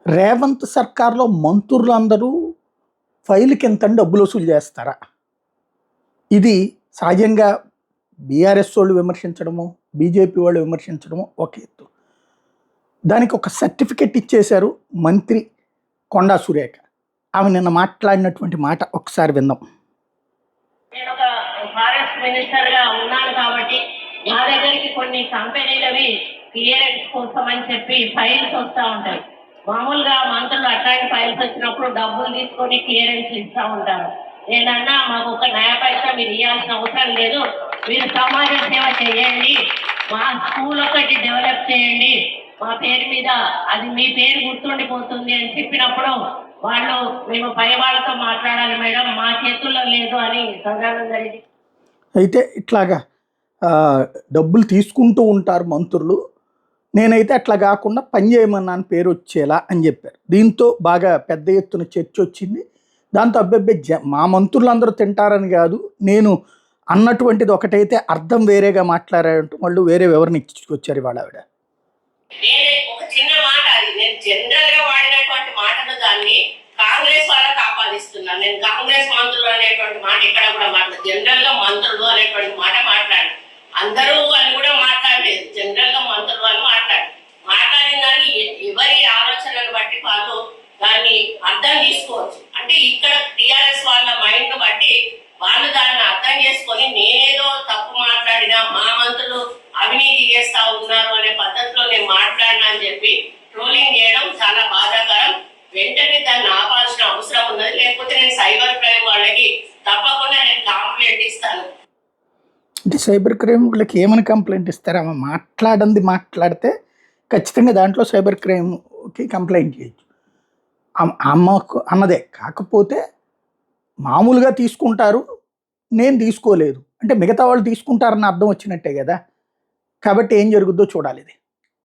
రేవంత్ సర్కార్‌లో మంత్రులందరూ ఫైల్‌కి ఇంతని డబ్బులు వసూలు చేస్తారా? ఇది సహజంగా బీఆర్ఎస్ వోళ్ళు విమర్శించడము, బీజేపీ వాళ్ళు విమర్శించడము ఒక ఎత్తు. దానికి ఒక సర్టిఫికేట్ ఇచ్చేశారు మంత్రి కొండా సురేఖ. ఆమె నిన్న మాట్లాడినటువంటి మాట ఒకసారి విందాం. నేనొక ఫారెస్ట్ మినిస్టర్‌గా ఉన్నాను కాబట్టి నా దగ్గరికి కొన్ని కంపెనీలవి క్లియరెన్స్ కోసం అని చెప్పి ఫైల్స్ వస్తా ఉంటాయి. మామూలుగా మంత్రులు అట్లాంటి ఫైల్స్ వచ్చినప్పుడు డబ్బులు తీసుకొని క్లియరెన్స్ ఇస్తా ఉంటారు. నేనన్నా మాకు ఒక నయా పైసా మీరు ఇవ్వాల్సిన అవసరం లేదు, మీరు సమాజ సేవ చేయండి, మా స్కూల్ ఒకటి డెవలప్ చేయండి, మా పేరు మీద అది మీ పేరు గుర్తుండిపోతుంది అని చెప్పినప్పుడు వాళ్ళు మేము పై వాళ్ళతో మాట్లాడాలి మేడం, మా చేతుల్లో లేదు అని సదానంద రెడ్డి. అయితే ఇట్లాగా డబ్బులు తీసుకుంటూ ఉంటారు మంత్రులు. నేనైతే అట్లా కాకుండా పని చేయమన్నాను పేరు వచ్చేలా అని చెప్పారు. దీంతో బాగా పెద్ద ఎత్తున చర్చ వచ్చింది. దాంతో అబ్బెబ్బే మా మంత్రులందరూ తింటారని కాదు, నేను అన్నటువంటిది ఒకటైతే అర్థం వేరేగా మాట్లాడారంటూ వాళ్ళు వేరే వివరణ ఇచ్చుకొచ్చారు ఇవాళ ఆవిడ. ఒక చిన్న మాట, అది నేను జనరల్ గా వాడినటువంటి మాటను దాన్ని కాంగ్రెస్ వాళ్ళకి ఆపాదిస్తున్నాను. నేను కాంగ్రెస్ మంత్రులు అనేటువంటి మాట ఇక్కడ కూడా మాట్లాడు, జనరల్ గా మంత్రులు అనేటువంటి మాట మాట్లాడు, అందరూ అని కూడా మాట్లాడలేదు, జనరల్ గా మంత్రులు అని మాట్లాడిన దాన్ని ఎవరి ఆలోచనలు బట్టి వాళ్ళు దాన్ని అర్థం తీసుకోవచ్చు. అంటే ఇక్కడ టిఆర్ఎస్ వాళ్ళ మైండ్ బట్టి వాళ్ళు దాన్ని అర్థం చేసుకొని నేనేదో తప్పు మాట్లాడినా మా మంత్రులు అవినీతి చేస్తా ఉన్నారు అనే పద్ధతిలో నేను మాట్లాడినా అని చెప్పి ట్రోలింగ్ చేయడం చాలా బాధాకరం. వెంటనే దాన్ని ఆపాల్సిన అవసరం ఉన్నది, లేకపోతే నేను సైబర్ క్రైమ్ వాళ్ళకి తప్పకుండా నేను కంప్లైంట్ ఇస్తాను. అంటే సైబర్ క్రైమ్ వాళ్ళకి ఏమని కంప్లైంట్ ఇస్తారు? ఆమె మాట్లాడితే ఖచ్చితంగా దాంట్లో సైబర్ క్రైమ్కి కంప్లైంట్ చేయొచ్చు. అమ్మకు అన్నదే. కాకపోతే మామూలుగా తీసుకుంటారు, నేను తీసుకోలేదు అంటే మిగతా వాళ్ళు తీసుకుంటారన్న అర్థం వచ్చినట్టే కదా. కాబట్టి ఏం జరుగుద్దో చూడాలి ఇది.